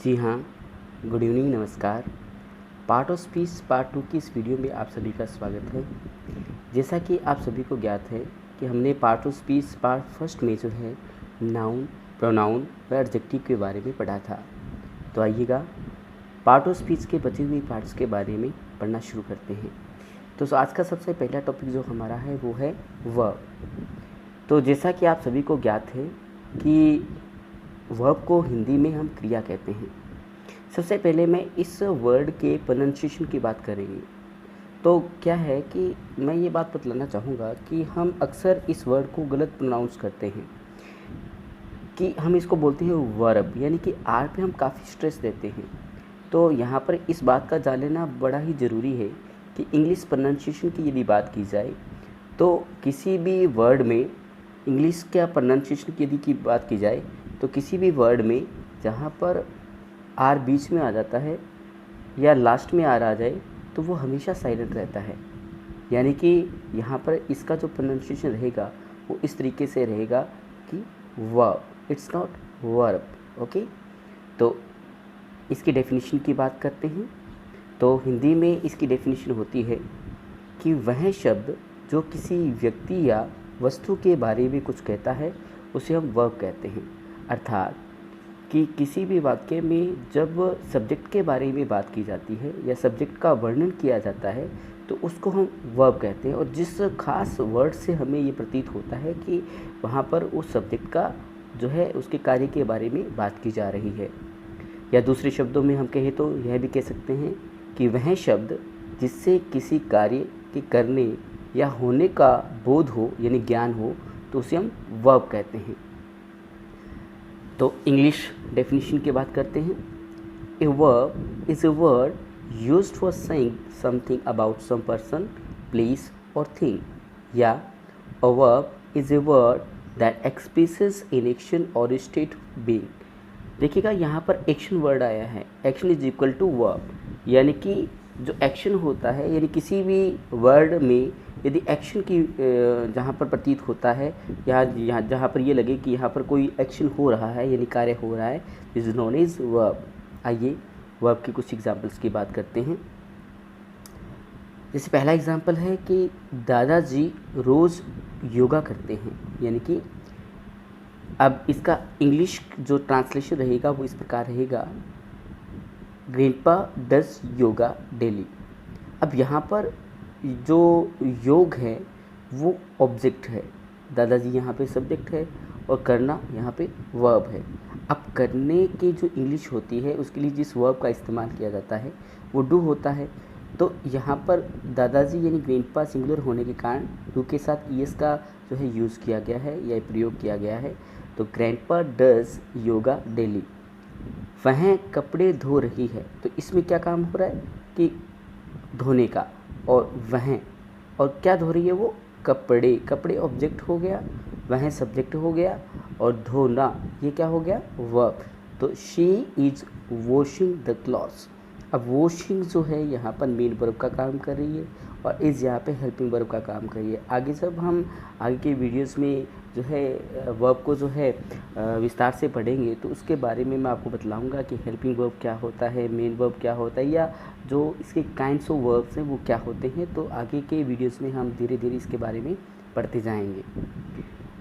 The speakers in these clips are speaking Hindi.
जी हाँ, गुड इवनिंग, नमस्कार। पार्ट ऑफ स्पीच पार्ट 2 की इस वीडियो में आप सभी का स्वागत है। जैसा कि आप सभी को ज्ञात है कि हमने part of speech part first में जो है नाउन, प्रोनाउन व एडजेक्टिव के बारे में पढ़ा था। तो आइएगा पार्ट ऑफ स्पीच के बचे हुए पार्ट्स के बारे में पढ़ना शुरू करते हैं। तो आज का सबसे पहला टॉपिक जो हमारा है वो है वर्ब। तो जैसा कि आप सभी को ज्ञात है कि वर्ब को हिंदी में हम क्रिया कहते हैं। सबसे पहले मैं इस वर्ड के प्रोनाउंसिएशन की बात करेंगे। तो क्या है कि मैं ये बात बतलाना चाहूँगा कि हम अक्सर इस वर्ड को गलत प्रोनाउंस करते हैं कि हम इसको बोलते हैं वर्ब, यानी कि आर पे हम काफ़ी स्ट्रेस देते हैं। तो यहाँ पर इस बात का जान लेना बड़ा ही ज़रूरी है कि इंग्लिश प्रोनाउंसिएशन की यदि बात की जाए तो किसी भी वर्ड में इंग्लिश का प्रोनाउंसिएशन की यदि की बात की जाए तो किसी भी वर्ड में जहाँ पर आर बीच में आ जाता है या लास्ट में आर आ जाए तो वो हमेशा साइलेंट रहता है। यानी कि यहाँ पर इसका जो प्रोनाउंसिएशन रहेगा वो इस तरीके से रहेगा कि verb, it's not verb. Okay, तो इसकी डेफिनेशन की बात करते हैं। तो हिंदी में इसकी डेफिनेशन होती है कि वह शब्द जो किसी व्यक्ति या वस्तु के बारे में कुछ कहता है उसे हम वर्ब कहते हैं। अर्थात कि किसी भी वाक्य में जब सब्जेक्ट के बारे में बात की जाती है या सब्जेक्ट का वर्णन किया जाता है तो उसको हम वर्ब कहते हैं। और जिस खास वर्ड से हमें ये प्रतीत होता है कि वहाँ पर उस सब्जेक्ट का जो है उसके कार्य के बारे में बात की जा रही है। या दूसरे शब्दों में हम कहें तो यह भी कह सकते हैं कि वह शब्द जिससे किसी कार्य के करने या होने का बोध हो, यानी ज्ञान हो, तो उसे हम वर्ब कहते हैं। तो इंग्लिश डेफिनेशन की बात करते हैं। A verb is a word used for saying something about some person, place और थिंग। या a verb is a word that expresses an action और स्टेट बीइंग। देखिएगा यहाँ पर एक्शन वर्ड आया है, action is equal to verb, यानी कि जो एक्शन होता है, यानी किसी भी वर्ड में यदि एक्शन की जहाँ पर प्रतीत होता है, यहाँ जहाँ पर ये लगे कि यहाँ पर कोई एक्शन हो रहा है, यानी कार्य हो रहा है, इज नोन एज वर्ब। आइए वर्ब की कुछ एग्जांपल्स की बात करते हैं। जैसे पहला एग्जांपल है कि दादाजी रोज़ योगा करते हैं, यानी कि अब इसका इंग्लिश जो ट्रांसलेशन रहेगा वो इस प्रकार रहेगा, ग्रैंडपा डज योगा डेली। अब यहाँ पर जो योग है वो ऑब्जेक्ट है, दादाजी यहाँ पे सब्जेक्ट है और करना यहाँ पे वर्ब है। अब करने की जो इंग्लिश होती है उसके लिए जिस वर्ब का इस्तेमाल किया जाता है वो डू होता है। तो यहाँ पर दादाजी यानी ग्रैंडपा सिंगुलर होने के कारण डू के साथ ईएस का जो है यूज़ किया गया है या प्रयोग किया गया है। तो ग्रैंडपा डज योगा डेली। वह कपड़े धो रही है, तो इसमें क्या काम हो रहा है कि धोने का, और वह और क्या धो रही है वो कपड़े, कपड़े ऑब्जेक्ट हो गया, वह सब्जेक्ट हो गया और धोना ये क्या हो गया वर्ब। तो she is washing the clothes. अब वॉशिंग जो है यहाँ पर मेन वर्ब का काम कर रही है और इज़ यहाँ पे हेल्पिंग वर्ब का काम कर रही है। आगे जब हम आगे के वीडियोस में जो है वर्ब को जो है विस्तार से पढ़ेंगे तो उसके बारे में मैं आपको बतलाऊंगा कि हेल्पिंग वर्ब क्या होता है, मेन वर्ब क्या होता है, या जो इसके काइंड्स ऑफ वर्ब्स हैं वो क्या होते हैं। तो आगे के वीडियोस में हम धीरे धीरे इसके बारे में पढ़ते जाएंगे।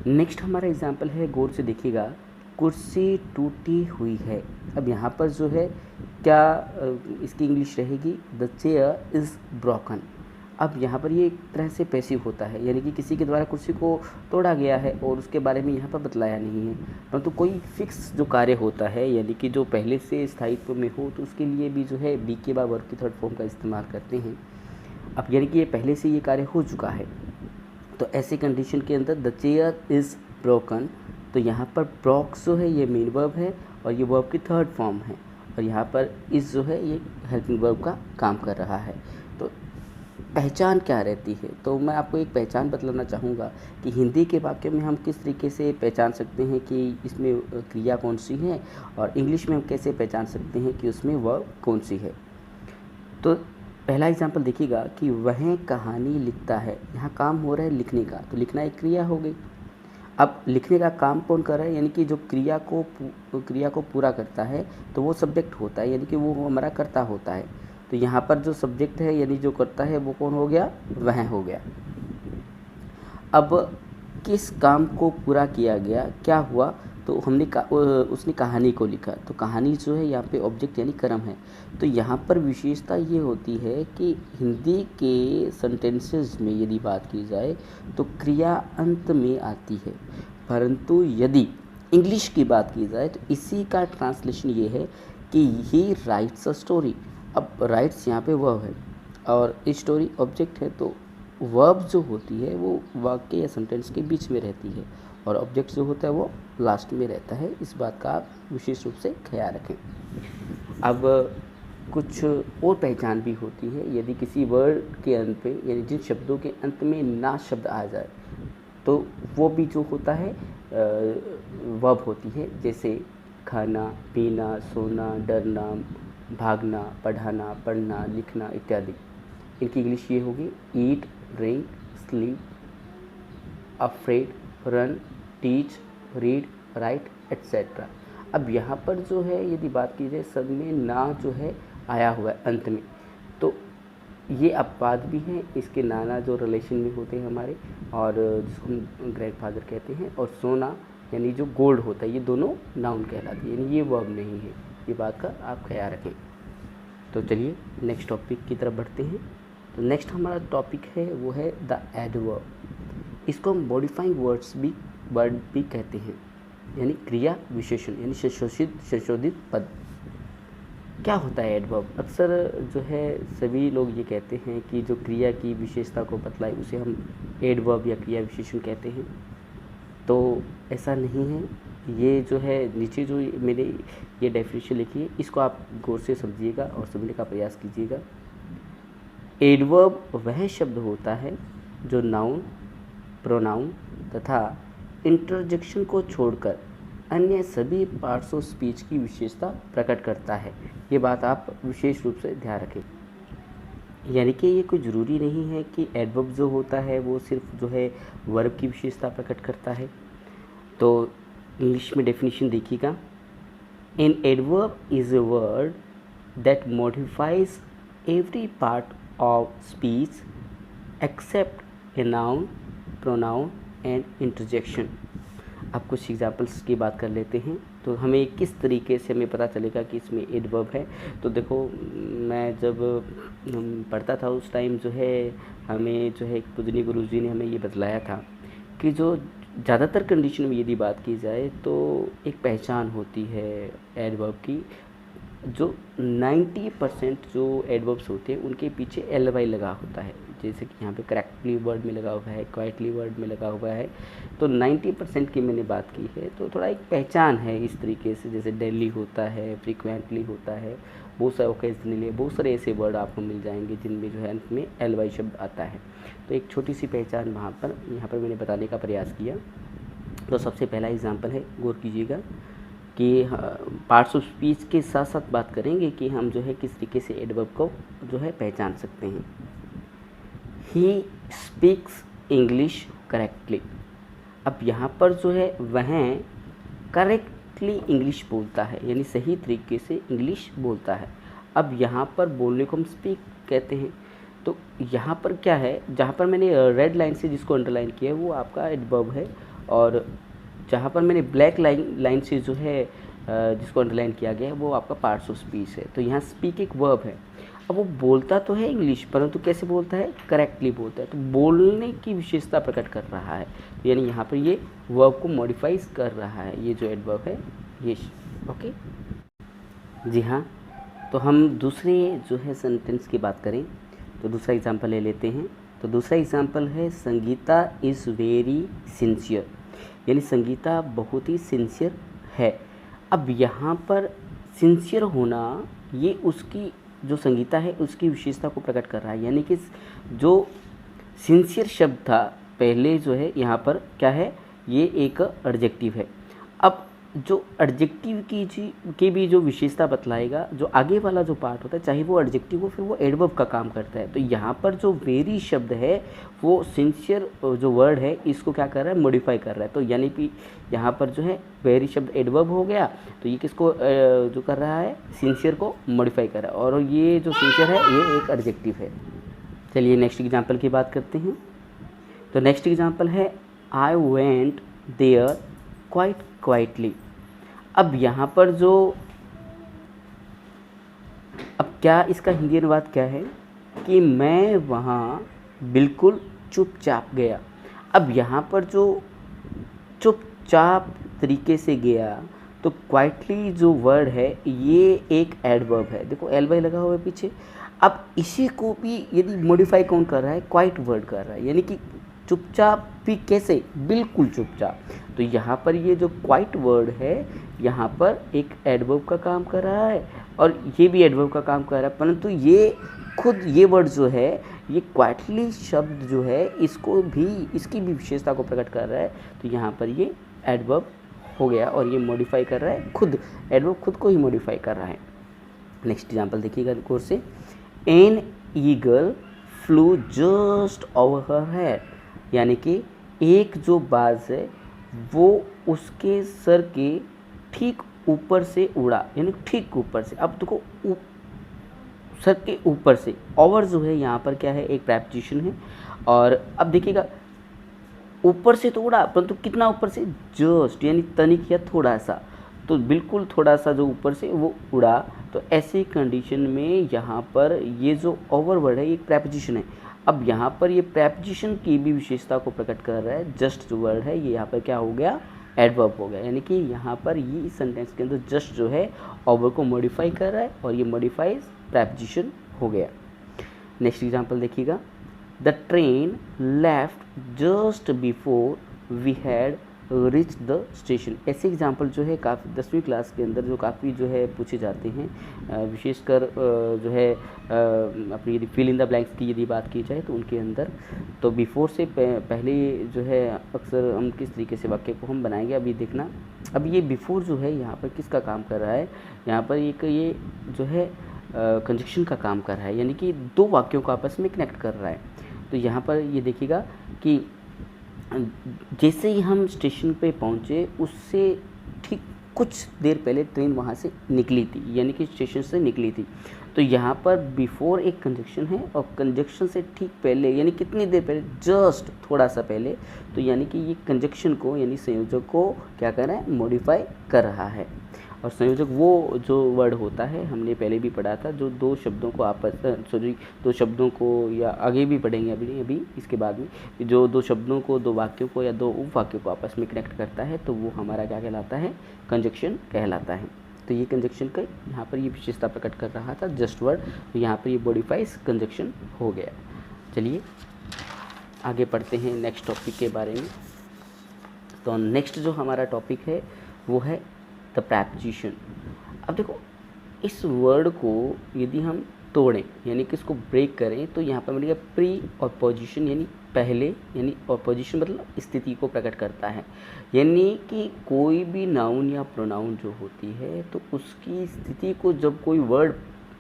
नेक्स्ट हमारा एग्जाम्पल है, गौर से देखिएगा, कुर्सी टूटी हुई है। अब यहाँ पर जो है क्या इसकी इंग्लिश रहेगी, द चेयर इज़ ब्रोकन। अब यहाँ पर ये एक तरह से पैसिव होता है, यानी कि किसी के द्वारा कुर्सी को तोड़ा गया है और उसके बारे में यहाँ पर बतलाया नहीं है, परंतु तो कोई फिक्स जो कार्य होता है यानी कि जो पहले से स्थायित्व में हो तो उसके लिए भी जो है बी के बाद वर्ब की थर्ड फॉर्म का इस्तेमाल करते हैं। अब यानी कि ये पहले से ये कार्य हो चुका है, तो ऐसी कंडीशन के अंदर द चेयर इज़ ब्रोकन, तो यहाँ पर ब्रोक जो है ये मेन वर्ब है और ये वर्ब की थर्ड फॉर्म है, और यहाँ पर इस जो है ये हेल्पिंग वर्ब का काम कर रहा है। तो पहचान क्या रहती है, तो मैं आपको एक पहचान बतलाना चाहूँगा कि हिंदी के वाक्य में हम किस तरीके से पहचान सकते हैं कि इसमें क्रिया कौन सी है, और इंग्लिश में हम कैसे पहचान सकते हैं कि उसमें वर्ब कौन सी है। तो पहला एग्जांपल देखिएगा कि वह कहानी लिखता है, यहाँ काम हो रहा है लिखने का, तो लिखना एक क्रिया हो गई। अब लिखने का काम कौन कर रहा है, यानी कि जो क्रिया को पूरा करता है तो वो सब्जेक्ट होता है, यानी कि वो हमारा कर्ता होता है। तो यहाँ पर जो सब्जेक्ट है यानी जो करता है वो कौन हो गया, वह हो गया। अब किस काम को पूरा किया गया, क्या हुआ, तो उसने कहानी को लिखा। तो कहानी जो है यहाँ पे ऑब्जेक्ट यानी कर्म है। तो यहाँ पर विशेषता ये होती है कि हिंदी के सेंटेंसेस में यदि बात की जाए तो क्रिया अंत में आती है, परंतु यदि इंग्लिश की बात की जाए तो इसी का ट्रांसलेशन ये है कि ही राइट्स अ स्टोरी। अब राइट्स यहाँ पे वर्ब है और स्टोरी ऑब्जेक्ट है, तो वर्ब जो होती है वो वाक्य या सेंटेंस के बीच में रहती है और ऑब्जेक्ट जो होता है वो लास्ट में रहता है। इस बात का आप विशेष रूप से ख्याल रखें। अब कुछ और पहचान भी होती है, यदि किसी वर्ड के अंत पे यानी जिन शब्दों के अंत में ना शब्द आ जाए तो वो भी जो होता है वर्ब होती है, जैसे खाना, पीना, सोना, डरना, भागना, पढ़ाना, पढ़ना, लिखना इत्यादि। इनकी इंग्लिश ये होगी eat, drink, sleep, afraid, run, teach, read, write etcetera. अब यहाँ पर जो है यदि बात की जाए सब में ना जो है आया हुआ है अंत में, तो ये अपवाद भी हैं। इसके नाना जो रिलेशन में होते हैं हमारे, और जिसको हम ग्रैंडफादर कहते हैं, और सोना यानी जो गोल्ड होता है, ये दोनों नाउन कहलाती है, यानी ये वर्ब नहीं है। ये बात का आप ख्याल रखें। तो चलिए नेक्स्ट टॉपिक की तरफ बढ़ते हैं। तो नेक्स्ट हमारा टॉपिक है वो है द एडवर्ब। इसको हम मॉडिफाइंग वर्ड भी कहते हैं, यानी क्रिया विशेषण यानी संशोधित पद। क्या होता है एडवर्ब? अक्सर जो है सभी लोग ये कहते हैं कि जो क्रिया की विशेषता को बतलाए उसे हम एडवर्ब या क्रिया विशेषण कहते हैं, तो ऐसा नहीं है। ये जो है नीचे जो मेरे ये डेफिनेशन लिखी है, इसको आप गौर से समझिएगा और समझने का प्रयास कीजिएगा। एडवर्ब वह शब्द होता है जो नाउन, प्रोनाउन तथा इंटरजेक्शन को छोड़कर अन्य सभी पार्ट्स ऑफ स्पीच की विशेषता प्रकट करता है। ये बात आप विशेष रूप से ध्यान रखें। यानी कि ये कोई ज़रूरी नहीं है कि एडवर्ब जो होता है वो सिर्फ जो है वर्ब की विशेषता प्रकट करता है। तो इंग्लिश में डेफिनेशन देखिएगा। An adverb is a word that modifies every part of speech except a noun, pronoun and interjection. अब कुछ एग्जाम्पल्स की बात कर लेते हैं तो हमें किस तरीके से हमें पता चलेगा कि इसमें एडवर्ब है। तो देखो, मैं जब पढ़ता था उस टाइम जो है हमें जो है पूजनीय गुरुजी ने हमें ये बतलाया था कि जो ज़्यादातर कंडीशन में यदि बात की जाए तो एक पहचान होती है एडवर्ब की, जो 90% जो एडवर्ब्स होते हैं उनके पीछे ly लगा होता है। जैसे कि यहाँ पे करेक्टली वर्ड में लगा हुआ है, क्वाइटली वर्ड में लगा हुआ है, तो 90% की मैंने बात की है। तो थोड़ा एक पहचान है इस तरीके से, जैसे डेली होता है, फ्रीक्वेंटली होता है, बहुत सारे ओकेजनली, बहुत सारे ऐसे वर्ड आपको मिल जाएंगे जिनमें जो है अंत में ly शब्द आता है। तो एक छोटी सी पहचान यहाँ पर मैंने बताने का प्रयास किया। तो सबसे पहला एग्जाम्पल है, गौर कीजिएगा कि पार्ट्स ऑफ स्पीच के साथ साथ बात करेंगे कि हम जो है किस तरीके से एडवर्ब को जो है पहचान सकते हैं। He speaks English correctly. अब यहाँ पर जो है वह करेक्टली इंग्लिश बोलता है, यानी सही तरीके से इंग्लिश बोलता है। अब यहाँ पर बोलने को हम स्पीक कहते हैं। तो यहाँ पर क्या है, जहाँ पर मैंने रेड लाइन से जिसको अंडरलाइन किया है वो आपका एडवर्ब है, और जहाँ पर मैंने ब्लैक लाइन से जो है जिसको अंडरलाइन किया गया है वो आपका पार्ट्स ऑफ स्पीच है। तो यहाँ स्पीक एक वर्ब है। अब वो बोलता तो है इंग्लिश, परंतु कैसे बोलता है, करेक्टली बोलता है। तो बोलने की विशेषता प्रकट कर रहा है, यानी यहाँ पर ये वर्ब को मॉडिफाइज कर रहा है, ये जो एडवर्ब है ये। ओके जी हाँ। तो हम दूसरे जो है सेंटेंस की बात करें तो दूसरा एग्जाम्पल ले लेते हैं। तो दूसरा एग्जाम्पल है संगीता इज़ वेरी सिंसियर, यानी संगीता बहुत ही सिंसियर है। अब यहाँ पर सिंसियर होना ये उसकी जो संगीता है उसकी विशेषता को प्रकट कर रहा है, यानी कि जो सिंसियर शब्द था पहले जो है यहाँ पर क्या है, ये एक एडजेक्टिव है। अब जो एडजेक्टिव की भी जो विशेषता बतलाएगा, जो आगे वाला जो पार्ट होता है, चाहे वो एडजेक्टिव हो फिर वो एडवर्ब का काम करता है। तो यहाँ पर जो वेरी शब्द है वो सिंसियर जो वर्ड है इसको क्या कर रहा है, मॉडिफाई कर रहा है। तो यानी कि यहाँ पर जो है वेरी शब्द एडवर्ब हो गया, तो ये किसको जो कर रहा है, सिंसियर को मॉडिफाई कर रहा है, और ये जो सिंसियर है ये एक एडजेक्टिव है। चलिए नेक्स्ट एग्जाम्पल की बात करते हैं। तो नेक्स्ट एग्जाम्पल है I went there quite quietly. अब यहाँ पर जो, अब क्या इसका हिंदी अनुवाद क्या है कि मैं वहाँ बिल्कुल चुपचाप गया। अब यहाँ पर जो चुपचाप तरीके से गया, तो क्वाइटली जो वर्ड है ये एक एडवर्ब है, देखो एल वाई लगा हुआ है पीछे। अब इसी को भी यदि मॉडिफाई कौन कर रहा है, क्वाइट वर्ड कर रहा है, यानी कि चुपचाप भी कैसे, बिल्कुल चुपचाप। तो यहाँ पर ये जो क्वाइट वर्ड है यहाँ पर एक एडवर्ब का काम कर रहा है और ये भी एडवर्ब का काम कर रहा है, परंतु ये खुद ये वर्ड जो है ये क्वाइटली शब्द जो है इसको भी, इसकी भी विशेषता को प्रकट कर रहा है। तो यहाँ पर ये एडवर्ब हो गया और ये मॉडिफाई कर रहा है, खुद एडवर्ब खुद को ही मॉडिफाई कर रहा है। नेक्स्ट एग्जाम्पल देखिएगा कोर्स से, an eagle flu just over her head, यानी कि एक जो बाज है वो उसके सर के ठीक ऊपर से उड़ा, यानी ठीक ऊपर से। अब देखो सर के ऊपर से, ओवर जो है यहाँ पर क्या है, एक प्रेपोजिशन है। और अब देखिएगा ऊपर से तो उड़ा, परंतु कितना ऊपर से, जस्ट यानी तनिक या थोड़ा सा, तो बिल्कुल थोड़ा सा जो ऊपर से वो उड़ा। तो ऐसी कंडीशन में यहाँ पर ये जो ओवर वर्ड है एक प्रेपोजिशन है। अब यहाँ पर ये प्रेपोजिशन की भी विशेषता को प्रकट कर रहा है। जस्ट जो वर्ड है ये यहाँ पर क्या हो गया, एडवर्ब हो गया, यानी कि यहाँ पर ये इस सेंटेंस के अंदर जस्ट जो है ओवर को मॉडिफाई कर रहा है और ये मॉडिफाइज प्रेपोजिशन हो गया। नेक्स्ट एग्जांपल देखिएगा, the train left just before we had reach the station. ऐसे एग्जाम्पल जो है काफ़ी 10वीं क्लास के अंदर जो काफ़ी जो है पूछे जाते हैं, विशेषकर जो है अपनी यदि फिल इन द ब्लैंक्स की यदि बात की जाए तो उनके अंदर तो बिफोर से पहले जो है अक्सर हम किस तरीके से वाक्य को हम बनाएंगे अभी देखना। अब ये बिफोर जो है यहाँ पर किसका काम कर रहा है, यहाँ पर एक ये जो है कंजक्शन का काम कर रहा है, यानी कि दो वाक्यों को आपस में कनेक्ट कर रहा है। तो यहाँ पर ये देखिएगा कि जैसे ही हम स्टेशन पे पहुँचे उससे ठीक कुछ देर पहले ट्रेन वहाँ से निकली थी, यानी कि स्टेशन से निकली थी। तो यहाँ पर बिफोर एक कंजक्शन है और कंजक्शन से ठीक पहले यानी कितनी देर पहले, जस्ट थोड़ा सा पहले। तो यानी कि ये कंजक्शन को यानी संयोजक को क्या कर रहा है, मॉडिफाई कर रहा है। और संयोजक वो जो वर्ड होता है, हमने पहले भी पढ़ा था, जो दो शब्दों को दो शब्दों को, या आगे भी पढ़ेंगे अभी इसके बाद में, जो दो शब्दों को, दो वाक्यों को या दो उपवाक्यों को आपस में कनेक्ट करता है तो वो हमारा क्या कहलाता है, कंजक्शन कहलाता है। तो ये कंजक्शन का यहाँ पर ये विशेषता प्रकट कर रहा था जस्ट वर्ड, तो यहाँ पर ये मॉडिफाइज कंजक्शन हो गया। चलिए आगे पढ़ते हैं नेक्स्ट टॉपिक के बारे में। तो नेक्स्ट जो हमारा टॉपिक है वो है द प्रेपोजिशन। अब देखो इस वर्ड को यदि हम तोड़ें यानी कि इसको ब्रेक करें तो यहाँ पर मिलेगा प्री और पोजीशन, यानी पहले, यानी और पोजीशन मतलब स्थिति को प्रकट करता है। यानी कि कोई भी नाउन या प्रोनाउन जो होती है तो उसकी स्थिति को जब कोई वर्ड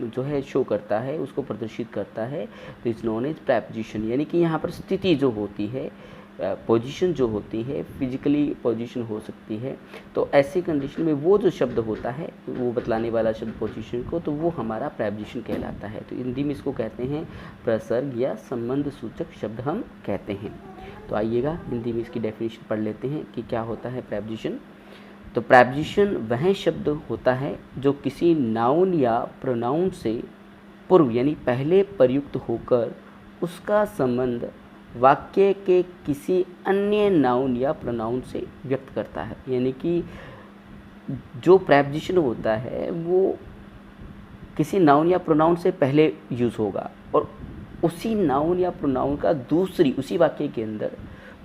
जो है शो करता है, उसको प्रदर्शित करता है, तो इट्स नोन एज प्रेपोजिशन। यानी कि यहाँ पर स्थिति जो होती है, पोजीशन जो होती है, फिजिकली पोजीशन हो सकती है। तो ऐसी कंडीशन में वो जो शब्द होता है वो बतलाने वाला शब्द पोजीशन को, तो वो हमारा प्रेपोजिशन कहलाता है। तो हिंदी में इसको कहते हैं प्रसर्ग या संबंध सूचक शब्द हम कहते हैं। तो आइएगा हिंदी में इसकी डेफिनेशन पढ़ लेते हैं कि क्या होता है प्रेपोजिशन। तो प्रेपोजिशन वह शब्द होता है जो किसी नाउन या प्रोनाउन से पूर्व यानी पहले प्रयुक्त होकर उसका संबंध वाक्य के किसी अन्य नाउन या प्रोनाउन से व्यक्त करता है। यानी कि जो प्रेपोजिशन होता है वो किसी नाउन या प्रोनाउन से पहले यूज़ होगा और उसी नाउन या प्रोनाउन का दूसरी, उसी वाक्य के अंदर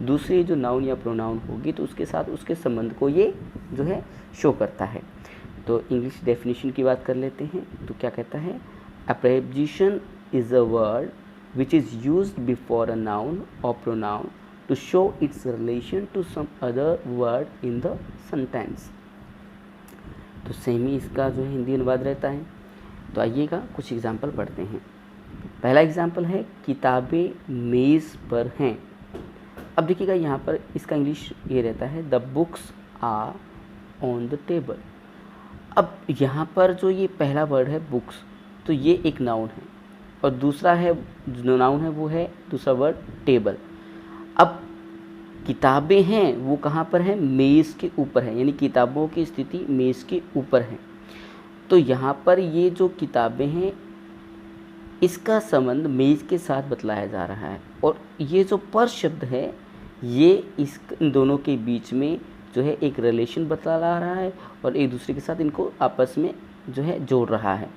दूसरी जो नाउन या प्रोनाउन होगी तो उसके साथ उसके संबंध को ये जो है शो करता है। तो इंग्लिश डेफिनेशन की बात कर लेते हैं। तो क्या कहता है, a preposition is a word which is used before a noun or pronoun to show its relation to some other word in the sentence। तो सेम ही इसका जो है हिंदी अनुवाद रहता है। तो आइएगा कुछ एग्जाम्पल पढ़ते हैं। पहला एग्जाम्पल है किताबें मेज़ पर हैं। अब देखिएगा यहाँ पर इसका इंग्लिश ये रहता है the books are on the table. अब यहाँ पर जो ये पहला वर्ड है बुक्स, तो ये एक नाउन है और दूसरा है जो नाउन है वो है दूसरा वर्ड टेबल। अब किताबें हैं वो कहाँ पर है, मेज़ के ऊपर है, यानी किताबों की स्थिति मेज़ के ऊपर है। तो यहाँ पर ये जो किताबें हैं इसका संबंध मेज़ के साथ बतलाया जा रहा है और ये जो पर शब्द है ये इन दोनों के बीच में जो है एक रिलेशन बतला रहा है और एक दूसरे के साथ इनको आपस में जो है जोड़ रहा है।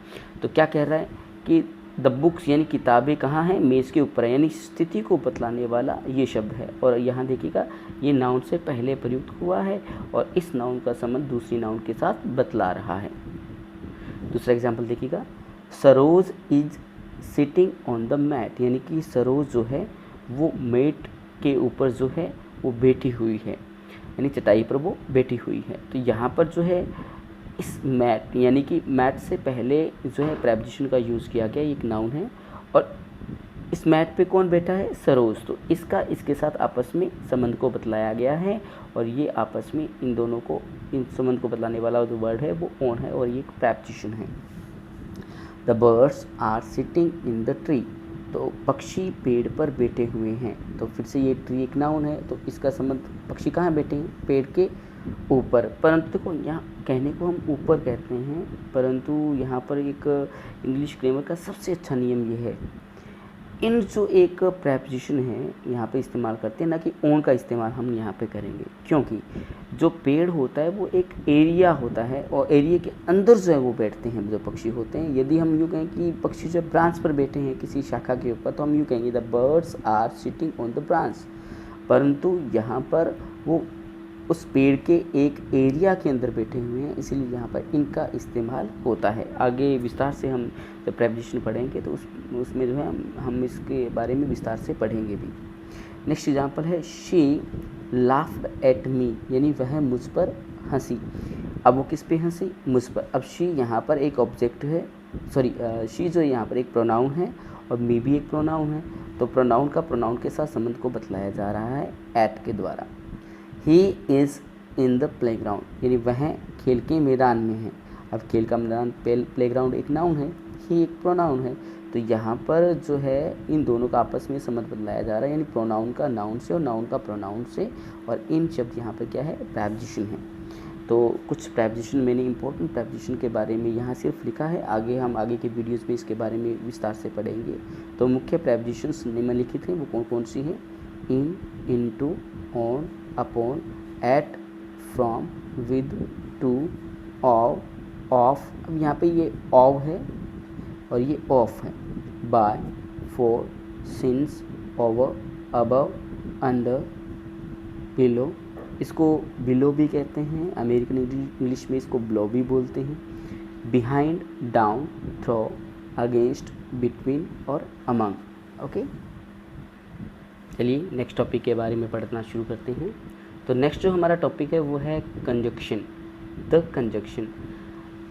तो क्या कह रहा है कि द बुक्स यानी किताबें कहाँ हैं, मेज़ के ऊपर है, यानी स्थिति को बतलाने वाला ये शब्द है। और यहाँ देखिएगा ये नाउन से पहले प्रयुक्त हुआ है और इस नाउन का संबंध दूसरी नाउन के साथ बतला रहा है। दूसरा एग्जाम्पल देखिएगा Saroj is sitting on the mat, यानी कि सरोज जो है वो मेट के ऊपर जो है वो बैठी हुई है, यानी चटाई पर वो बैठी हुई है। तो यहाँ पर जो है इस मैट यानी कि मैट से पहले जो है प्रेपोजिशन का यूज़ किया गया, एक नाउन है और इस मैट पे कौन बैठा है, सरोज। तो इसका इसके साथ आपस में संबंध को बतलाया गया है और ये आपस में इन दोनों को इन संबंध को बतलाने वाला जो वर्ड है वो ऑन है और ये एक प्रेपोजिशन है। The birds are sitting in the tree, तो पक्षी पेड़ पर बैठे हुए हैं। तो फिर से ये ट्री एक नाउन है तो इसका संबंध पक्षी कहाँ बैठे हैं, पेड़ के ऊपर। परंतु देखो यहाँ कहने को हम ऊपर कहते हैं, परंतु यहाँ पर एक इंग्लिश ग्रामर का सबसे अच्छा नियम ये है, इन जो एक प्रेपोजिशन है यहाँ पे इस्तेमाल करते हैं, ना कि ओन का इस्तेमाल हम यहाँ पे करेंगे, क्योंकि जो पेड़ होता है वो एक एरिया होता है और एरिया के अंदर जो है वो बैठते हैं जो पक्षी होते हैं। यदि हम यूँ कहें कि पक्षी जो ब्रांच पर बैठे हैं किसी शाखा के ऊपर, तो हम यूँ कहेंगे the birds are sitting on the branch. परंतु यहाँ पर वो उस पेड़ के एक एरिया के अंदर बैठे हुए हैं, इसीलिए यहाँ पर इनका इस्तेमाल होता है। आगे विस्तार से हम जब प्रेपोजिशन पढ़ेंगे तो उसमें जो है हम इसके बारे में विस्तार से पढ़ेंगे भी। नेक्स्ट एग्जांपल है शी लाफ्ड एट मी, यानी वह मुझ पर हंसी। अब वो किस पे हंसी, मुझ पर। अब शी यहाँ पर एक ऑब्जेक्ट है, सॉरी शी जो यहाँ पर एक प्रोनाउन है और मी भी एक प्रोनाउन है। तो प्रोनाउन का प्रोनाउन के साथ संबंध को बतलाया जा रहा है एट के द्वारा। He is in the playground, यानी वह खेल के मैदान में है। अब खेल का मैदान प्लेग्राउंड एक नाउन है, ही एक प्रोनाउन है। तो यहाँ पर जो है इन दोनों का आपस में संबंध बदलाया जा रहा है, यानी प्रोनाउन का नाउन से और नाउन का प्रोनाउन से, और इन शब्द यहाँ पर क्या है, प्रेपोजिशन है। तो कुछ प्रेपोजिशन मैंने इंपॉर्टेंट प्रेपोजिशन के बारे में यहाँ सिर्फ लिखा है, आगे हम आगे के वीडियोज़ में इसके बारे में विस्तार से पढ़ेंगे। तो मुख्य प्रेपोजिशंस निम्नलिखित हैं, वो कौन कौन सी हैं, in, into, on, upon, at, from, with, to, of, of. अब यहाँ पे ये ऑफ है और ये ऑफ है। By, for, since, over, above, under, below. इसको बिलो भी कहते हैं, अमेरिकन इंग्लिश में इसको ब्लो भी बोलते हैं। Behind, down, through, against, between और अमंग। ओके, चलिए नेक्स्ट टॉपिक के बारे में पढ़ना शुरू करते हैं। तो नेक्स्ट जो हमारा टॉपिक है वो है कंजक्शन, द कंजक्शन।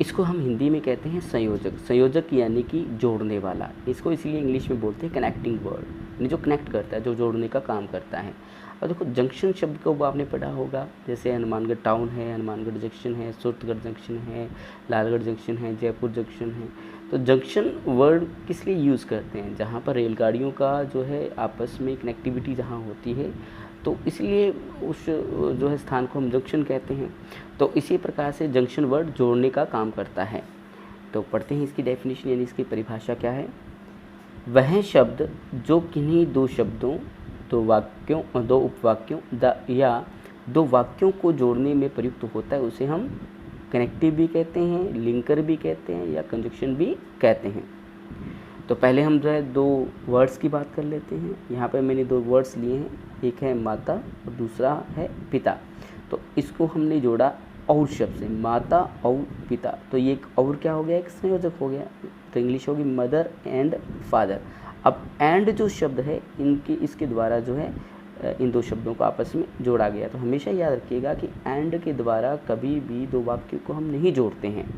इसको हम हिंदी में कहते हैं संयोजक। संयोजक यानी कि जोड़ने वाला, इसको इसीलिए इंग्लिश में बोलते हैं कनेक्टिंग वर्ड, यानी जो कनेक्ट करता है, जो जोड़ने का काम करता है। और देखो जंक्शन शब्द को आपने पढ़ा होगा, जैसे हनुमानगढ़ टाउन है, हनुमानगढ़ जंक्शन है, सूरतगढ़ जंक्शन है, लालगढ़ जंक्शन है, जयपुर जंक्शन है। तो जंक्शन वर्ड किस लिए यूज़ करते हैं, जहाँ पर रेलगाड़ियों का जो है आपस में कनेक्टिविटी जहाँ होती है, तो इसलिए उस जो है स्थान को हम जंक्शन कहते हैं। तो इसी प्रकार से जंक्शन वर्ड जोड़ने का काम करता है। तो पढ़ते हैं इसकी डेफिनेशन, यानी इसकी परिभाषा क्या है। वह शब्द जो किन्हीं दो शब्दों, दो वाक्यों और दो उपवाक्यों या दो वाक्यों को जोड़ने में प्रयुक्त होता है, उसे हम कनेक्टिव भी कहते हैं, लिंकर भी कहते हैं या कंजक्शन भी कहते हैं। तो पहले हम जो है दो वर्ड्स की बात कर लेते हैं। यहाँ पर मैंने दो वर्ड्स लिए हैं, एक है माता और दूसरा है पिता। तो इसको हमने जोड़ा और शब्द से, माता और पिता। तो ये एक और क्या हो गया, एक संयोजक हो गया। तो इंग्लिश होगी मदर एंड फादर। अब एंड जो शब्द है इनके इसके द्वारा जो है इन दो शब्दों को आपस में जोड़ा गया। तो हमेशा याद रखिएगा कि एंड के द्वारा कभी भी दो वाक्यों को हम नहीं जोड़ते हैं।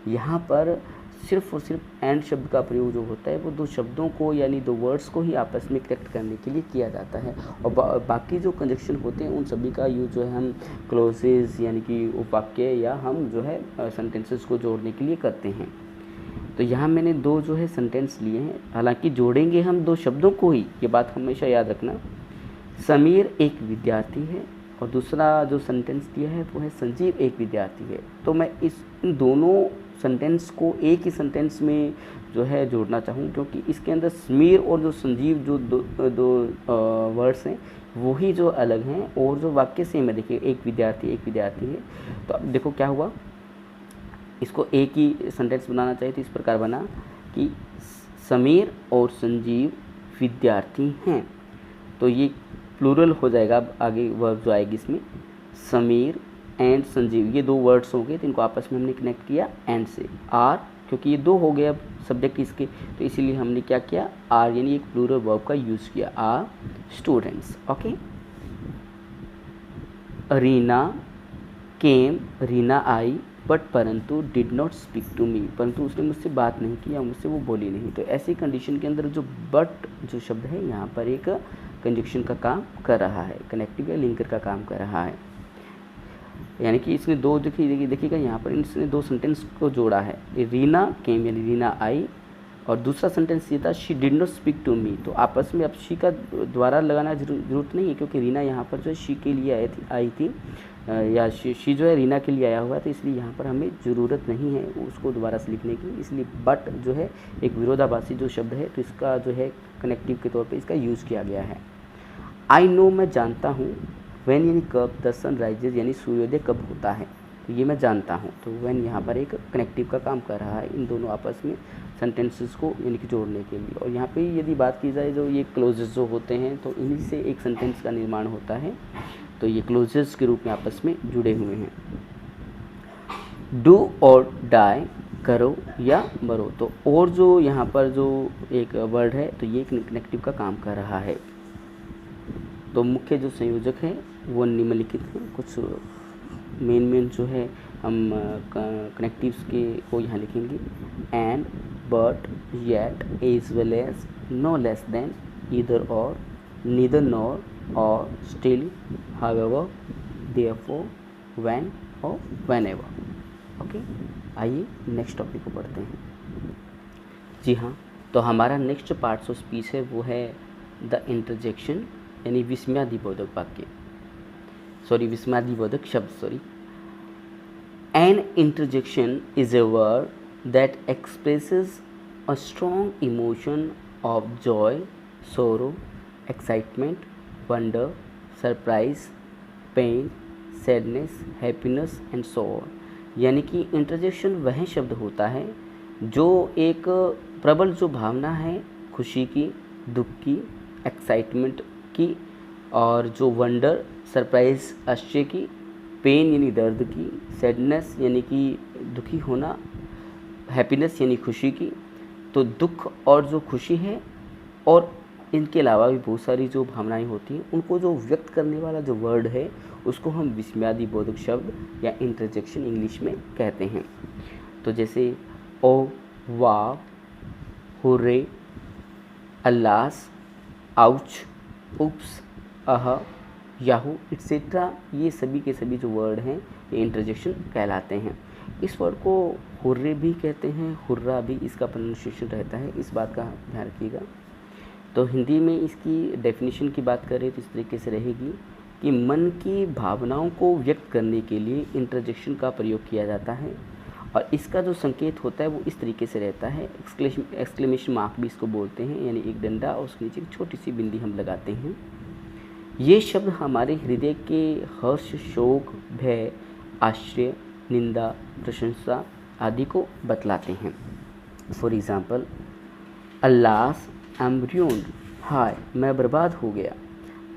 यहाँ पर सिर्फ और सिर्फ एंड शब्द का प्रयोग जो होता है वो दो शब्दों को यानी दो वर्ड्स को ही आपस में कनेक्ट करने के लिए किया जाता है, और बाकी जो कंजक्शन होते हैं उन सभी का यूज जो है हम क्लोजेज यानी कि उपवाक्य या हम जो है सेंटेंसेस को जोड़ने के लिए करते हैं। तो यहाँ मैंने दो जो है सेंटेंस लिए हैं, हालांकि जोड़ेंगे हम दो शब्दों को ही, ये बात हमेशा याद रखना। समीर एक विद्यार्थी है और दूसरा जो सेंटेंस दिया है वो है संजीव एक विद्यार्थी है। तो मैं इन दोनों सेंटेंस को एक ही सेंटेंस में जो है जोड़ना चाहूँ, क्योंकि इसके अंदर समीर और जो संजीव जो दो वर्ड्स हैं वो ही जो अलग हैं और जो वाक्य सेम है। देखिए एक विद्यार्थी है, तो अब देखो क्या हुआ, इसको एक ही सेंटेंस बनाना चाहिए तो इस प्रकार बना कि समीर और संजीव विद्यार्थी हैं। तो ये प्लूरल हो जाएगा, अब आगे वर्ब जो आएगी इसमें समीर एंड संजीव, ये दो वर्ड्स हो गए तो इनको आपस में हमने कनेक्ट किया एंड से। आर, क्योंकि ये दो हो गए अब सब्जेक्ट इसके, तो इसीलिए हमने क्या किया, आर यानी एक प्लूरल वर्ब का यूज़ किया, are students. Okay, Reena came, Reena I, but परंतु did not speak to me, परंतु उसने मुझसे बात नहीं किया, मुझसे वो बोली नहीं। तो ऐसी कंडीशन के अंदर जो बट जो शब्द है यहाँ पर एक कंजक्शन का काम कर रहा है, कनेक्टिव या लिंकर का काम कर रहा है। यानी कि इसने दो देखिएगा यहाँ पर इसने दो सेंटेंस को जोड़ा है, रीना केम यानी रीना आई, और दूसरा सेंटेंस ये था she did not speak to me. तो आपस में अब शी का द्वारा लगाना जरूरत नहीं है, क्योंकि रीना यहाँ पर जो है शी के लिए आई थी या शी जो है रीना के लिए आया हुआ है, तो इसलिए यहाँ पर हमें ज़रूरत नहीं है उसको दोबारा से लिखने की। इसलिए बट जो है एक विरोधाभासी जो शब्द है, तो इसका जो है कनेक्टिव के तौर पे इसका यूज़ किया गया है। आई नो मैं जानता हूँ, व्हेन यानी कब, द सन राइजेज यानी सूर्योदय कब होता है, तो ये मैं जानता हूँ। तो व्हेन यहाँ पर एक कनेक्टिव का काम कर रहा है इन दोनों आपस में सेंटेंसेस को यानी कि जोड़ने के लिए। और यहाँ पे यदि बात की जाए जो ये क्लोजेस जो होते हैं तो इन्हीं से एक सेंटेंस का निर्माण होता है, तो ये क्लोजेस के रूप में आपस में जुड़े हुए हैं। डू और डाई, करो या मरो, तो और जो यहाँ पर जो एक वर्ड है तो ये कनेक्टिव का काम कर रहा है। तो मुख्य जो संयोजक हैं वो निम्नलिखित हैं, कुछ मेन जो है हम कनेक्टिव्स के को यहाँ लिखेंगे, and, but, yet, as well as, no less than, either or, neither nor, or, still, however, therefore, when और व्हेनेवर। ओके, आइए नेक्स्ट टॉपिक को पढ़ते हैं। जी हाँ, तो हमारा नेक्स्ट पार्ट्स ऑफ स्पीच है वो है द इंटरजेक्शन यानी विस्मयादिबोधक वाक्य, विस्मयादिबोधक शब्द। An interjection is a word that expresses a strong emotion of joy, sorrow, excitement, wonder, surprise, pain, sadness, happiness and so on। यानी कि इंटरजेक्शन वह शब्द होता है जो एक प्रबल जो भावना है खुशी की, दुख की, एक्साइटमेंट की, और जो वंडर सरप्राइज आश्चर्य की, पेन यानी दर्द की, सैडनेस यानी कि दुखी होना, हैप्पीनेस यानी खुशी की। तो दुख और जो खुशी है और इनके अलावा भी बहुत सारी जो भावनाएं होती हैं उनको जो व्यक्त करने वाला जो वर्ड है उसको हम विस्मयादिबोधक शब्द या इंटरजेक्शन इंग्लिश में कहते हैं। तो जैसे ओ, वाह, हुर्रे, अल्लास, आउच, उप्स, अह, याहू एक्सेट्रा, ये सभी के सभी जो वर्ड हैं ये इंटरजेक्शन कहलाते हैं। इस वर्ड को हुर्रे भी कहते हैं, हुर्रा भी इसका प्रोनाउंसिएशन रहता है, इस बात का ध्यान रखिएगा। तो हिंदी में इसकी डेफिनेशन की बात करें तो इस तरीके से रहेगी कि मन की भावनाओं को व्यक्त करने के लिए इंटरजेक्शन का प्रयोग किया जाता है, और इसका जो संकेत होता है वो इस तरीके से रहता है, एक्सक्लेमेशन मार्क भी इसको बोलते हैं, यानी एक डंडा और उसके नीचे एक छोटी सी बिंदी हम लगाते हैं। ये शब्द हमारे हृदय के हर्ष, शोक, भय, आश्चर्य, निंदा, प्रशंसा आदि को बतलाते हैं। For example, alas, I am ruined, हाय मैं बर्बाद हो गया,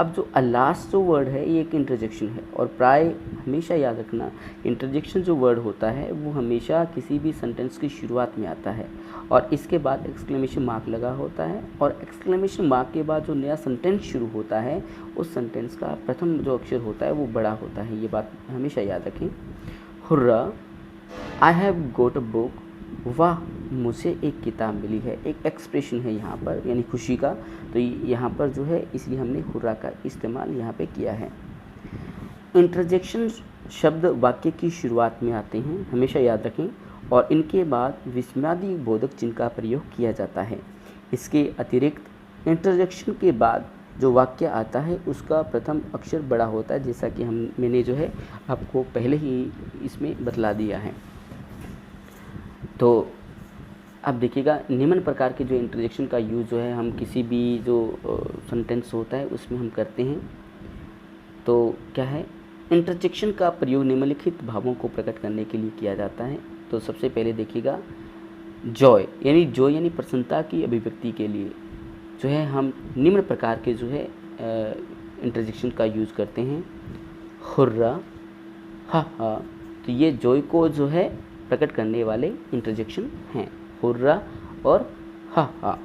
अब जो लास्ट जो वर्ड है ये एक इंटरजेक्शन है, और प्राय हमेशा याद रखना इंटरजेक्शन जो वर्ड होता है वो हमेशा किसी भी सेंटेंस की शुरुआत में आता है और इसके बाद एक्सक्लेमेशन मार्क लगा होता है, और एक्सक्लेमेशन मार्क के बाद जो नया सेंटेंस शुरू होता है उस सेंटेंस का प्रथम जो अक्षर होता है वो बड़ा होता है। ये बात हमेशा याद रखें। Hurrah, I have got a book, वाह मुझे एक किताब मिली है, एक एक्सप्रेशन है यहाँ पर यानी खुशी का, तो यहाँ पर जो है इसलिए हमने हुर्रा का इस्तेमाल यहाँ पे किया है। इंटरजेक्शन शब्द वाक्य की शुरुआत में आते हैं, हमेशा याद रखें, और इनके बाद विस्मयादि बोधक चिन्ह का प्रयोग किया जाता है। इसके अतिरिक्त इंटरजेक्शन के बाद जो वाक्य आता है उसका प्रथम अक्षर बड़ा होता है, जैसा कि मैंने जो है आपको पहले ही इसमें बतला दिया है। तो अब देखिएगा निम्न प्रकार के जो इंटरजेक्शन का यूज़ जो है हम किसी भी जो सेंटेंस होता है उसमें हम करते हैं। तो क्या है, इंटरजेक्शन का प्रयोग निम्नलिखित भावों को प्रकट करने के लिए किया जाता है। तो सबसे पहले देखिएगा जॉय यानी प्रसन्नता की अभिव्यक्ति के लिए जो है हम निम्न प्रकार के जो है इंटरजेक्शन का यूज़ करते हैं। हुर्रा, हा, तो ये जॉय को जो है प्रकट करने वाले इंटरजेक्शन हैं, हुर्रा और हा।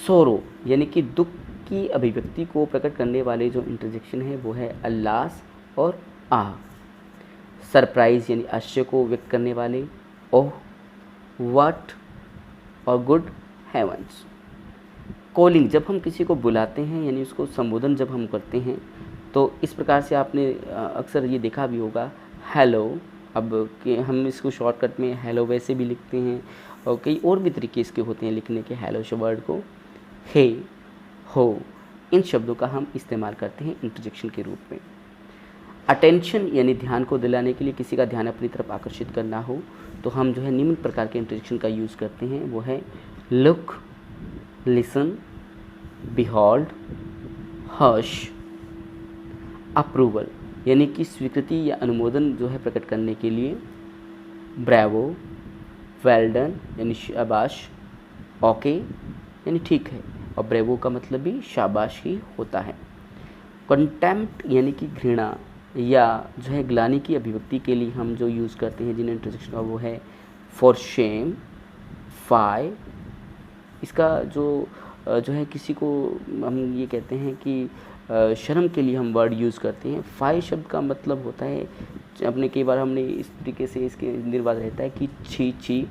सोरो यानी कि दुख की अभिव्यक्ति को प्रकट करने वाले जो इंटरजेक्शन है वो है अल्लास और आह। सरप्राइज यानी आश्चर्य को व्यक्त करने वाले ओह, व्हाट और गुड हेवंस। कॉलिंग, जब हम किसी को बुलाते हैं यानी उसको संबोधन जब हम करते हैं तो इस प्रकार से आपने अक्सर ये देखा भी होगा, हेलो। अब कि हम इसको शॉर्टकट में हेलो वैसे भी लिखते हैं और कई और भी तरीके इसके होते हैं लिखने के हेलो वर्ड को। हे, हो, इन शब्दों का हम इस्तेमाल करते हैं इंटरजेक्शन के रूप में। अटेंशन यानी ध्यान को दिलाने के लिए, किसी का ध्यान अपनी तरफ आकर्षित करना हो तो हम जो है निम्न प्रकार के इंटरजेक्शन का यूज़ करते हैं, वो है लुक, लिसन, बिहॉल्ड, हश। अप्रूवल यानी कि स्वीकृति या अनुमोदन जो है प्रकट करने के लिए ब्रावो, वेल डन यानी शाबाश, ओके यानी ठीक है, और ब्रेवो का मतलब भी शाबाश ही होता है। कंटेम्प्ट यानी कि घृणा या जो है ग्लानि की अभिव्यक्ति के लिए हम जो यूज़ करते हैं जिन इंटरजेक्शन का, वो है फॉर शेम, फाई। इसका जो है किसी को हम ये कहते हैं कि शर्म के लिए हम वर्ड यूज़ करते हैं। फाई शब्द का मतलब होता है, अपने कई बार हमने इस तरीके से इसके निर्वाद रहता है कि छी,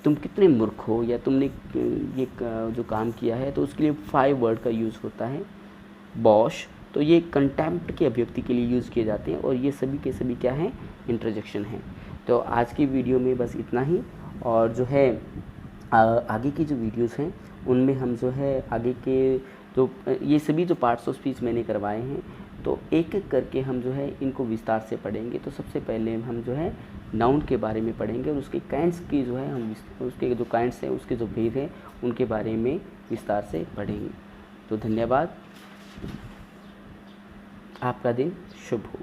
तुम कितने मूर्ख हो या तुमने ये जो काम किया है, तो उसके लिए फाई वर्ड का यूज़ होता है। बॉश, तो ये कंटेम्प्ट की अभिव्यक्ति के लिए यूज़ किए जाते हैं, और ये सभी के सभी क्या हैं, इंटरजेक्शन हैं। तो आज की वीडियो में बस इतना ही, और जो है आगे की जो वीडियोस हैं उनमें हम जो है आगे के तो ये सभी जो पार्ट्स ऑफ स्पीच मैंने करवाए हैं, तो एक एक करके हम जो है इनको विस्तार से पढ़ेंगे। तो सबसे पहले हम जो है नाउन के बारे में पढ़ेंगे, और उसके काइंड्स की जो है हम उसके जो काइंड्स हैं, उसके जो भेद हैं, उनके बारे में विस्तार से पढ़ेंगे। तो धन्यवाद, आपका दिन शुभ हो।